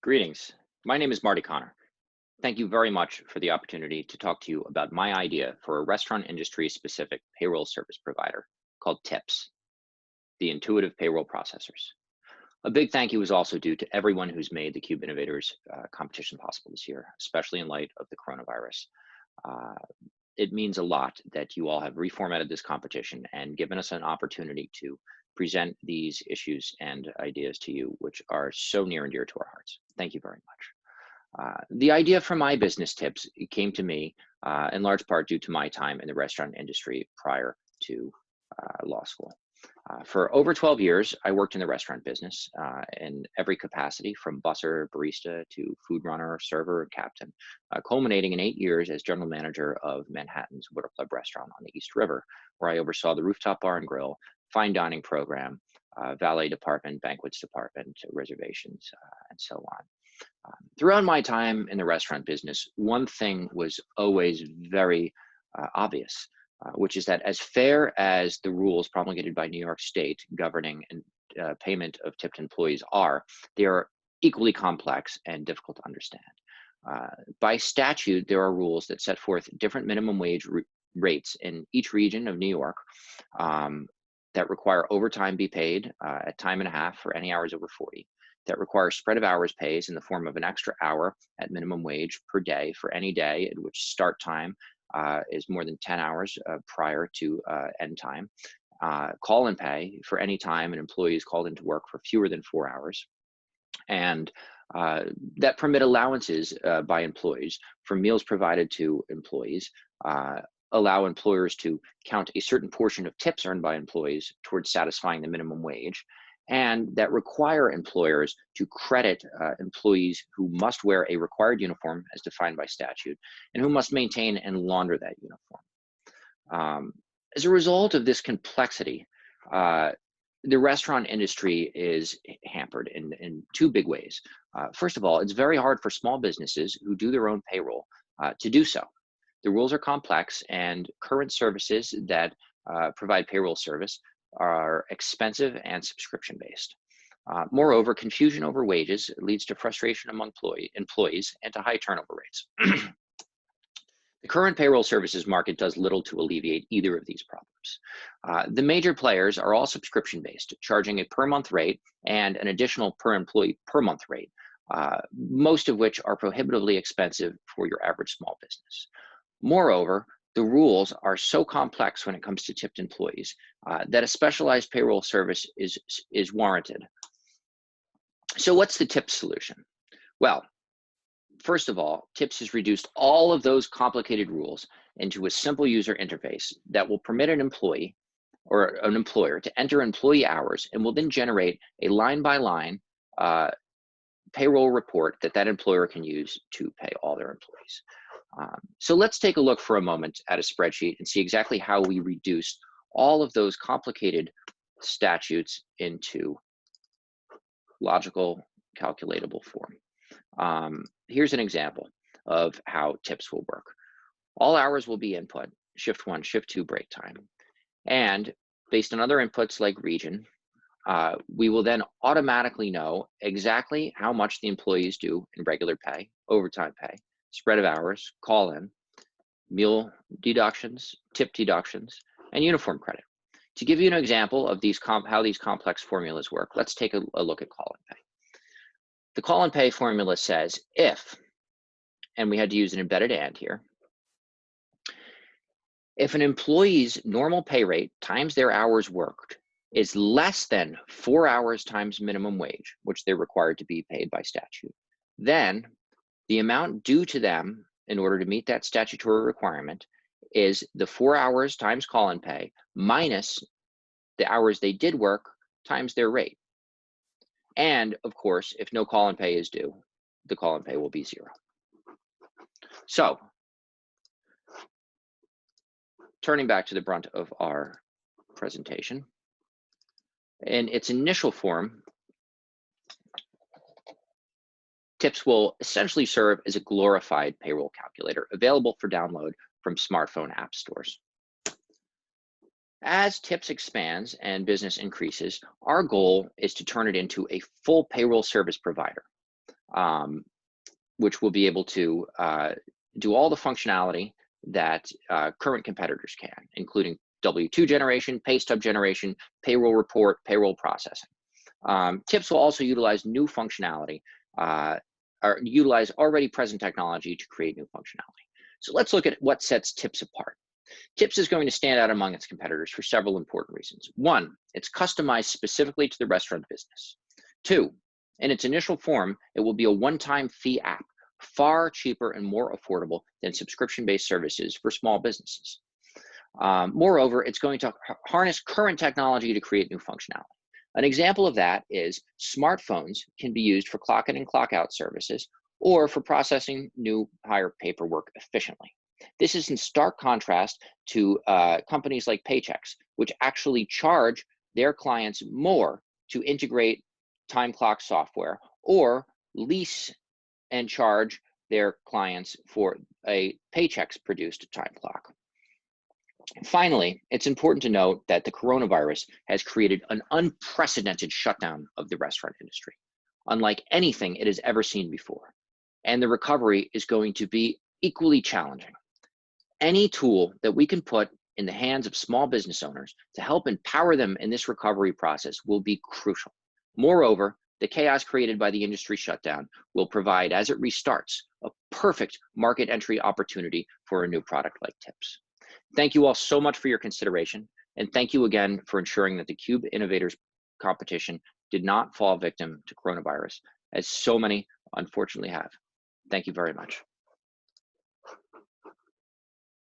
Greetings. My name is Marty Connor. Thank you very much for the opportunity to talk to you about my idea for a restaurant industry specific payroll service provider called TIPS, the Intuitive Payroll Processors. A big thank you is also due to everyone who's made the TIPP Innovators competition possible this year, especially in light of the coronavirus. Uh, it means a lot that you all have reformatted this competition and given us an opportunity to present these issues and ideas to you, which are so near and dear to our hearts. Thank you very much. The idea for my business tips came to me in large part due to my time in the restaurant industry prior to law school. For over 12 years, I worked in the restaurant business in every capacity, from busser, barista to food runner, server, and captain, culminating in 8 years as general manager of Manhattan's Water Club restaurant on the East River, where I oversaw the rooftop bar and grill, fine dining program, valet department, banquets department, reservations, and so on. Throughout my time in the restaurant business, one thing was always very obvious, which is that as fair as the rules promulgated by New York State governing payment of tipped employees are, they are equally complex and difficult to understand. By statute, there are rules that set forth different minimum wage rates in each region of New York that require overtime be paid at time and a half for any hours over 40. That requires spread of hours pays in the form of an extra hour at minimum wage per day for any day at which start time is more than 10 hours prior to end time. Call-in pay for any time an employee is called into work for fewer than 4 hours. And that permit allowances by employees for meals provided to employees, allow employers to count a certain portion of tips earned by employees towards satisfying the minimum wage, and that require employers to credit employees who must wear a required uniform as defined by statute and who must maintain and launder that uniform. As a result of this complexity, the restaurant industry is hampered in two big ways. First of all, it's very hard for small businesses who do their own payroll to do so. The rules are complex, and current services that provide payroll service are expensive and subscription-based. Moreover, confusion over wages leads to frustration among employees and to high turnover rates. The current payroll services market does little to alleviate either of these problems. The major players are all subscription-based, charging a per-month rate and an additional per-employee per-month rate, most of which are prohibitively expensive for your average small business. Moreover, the rules are so complex when it comes to tipped employees that a specialized payroll service is warranted. So what's the TIPP solution? Well, first of all, TIPS has reduced all of those complicated rules into a simple user interface that will permit an employee or an employer to enter employee hours and will then generate a line-by-line payroll report that employer can use to pay all their employees. So let's take a look for a moment at a spreadsheet and see exactly how we reduce all of those complicated statutes into logical, calculatable form. Here's an example of how TIPS will work. All hours will be input, shift 1, shift 2 break time. And based on other inputs like region, we will then automatically know exactly how much the employees do in regular pay, overtime pay, spread of hours, call-in, meal deductions, tip deductions, and uniform credit. To give you an example of how these complex formulas work, let's take a look at call-in pay. The call-in pay formula says if, and we had to use an embedded and here, if an employee's normal pay rate times their hours worked is less than 4 hours times minimum wage, which they're required to be paid by statute, then the amount due to them in order to meet that statutory requirement is the 4 hours times call-in pay minus the hours they did work times their rate. And of course, if no call-in pay is due, the call-in pay will be 0. So, turning back to the brunt of our presentation, in its initial form, TIPS will essentially serve as a glorified payroll calculator available for download from smartphone app stores. As TIPS expands and business increases, our goal is to turn it into a full payroll service provider. which will be able to do all the functionality that current competitors can, including W-2 generation, pay stub generation, payroll report, payroll processing. TIPPS will also utilize new functionality or utilize already present technology to create new functionality. So let's look at what sets TIPPS apart. TIPPS is going to stand out among its competitors for several important reasons. One, it's customized specifically to the restaurant business. Two, in its initial form, it will be a one-time fee app, far cheaper and more affordable than subscription-based services for small businesses. Moreover, it's going to harness current technology to create new functionality. An example of that is smartphones can be used for clock in and clock out services or for processing new hire paperwork efficiently. This is in stark contrast to companies like Paychex, which actually charge their clients more to integrate time clock software or lease and charge their clients for a Paychex produced time clock. Finally, it's important to note that the coronavirus has created an unprecedented shutdown of the restaurant industry, unlike anything it has ever seen before. And the recovery is going to be equally challenging. Any tool that we can put in the hands of small business owners to help empower them in this recovery process will be crucial. Moreover, the chaos created by the industry shutdown will provide, as it restarts, a perfect market entry opportunity for a new product like TIPPS. Thank you all so much for your consideration, and thank you again for ensuring that the Cube Innovators competition did not fall victim to coronavirus, as so many unfortunately have. Thank you very much.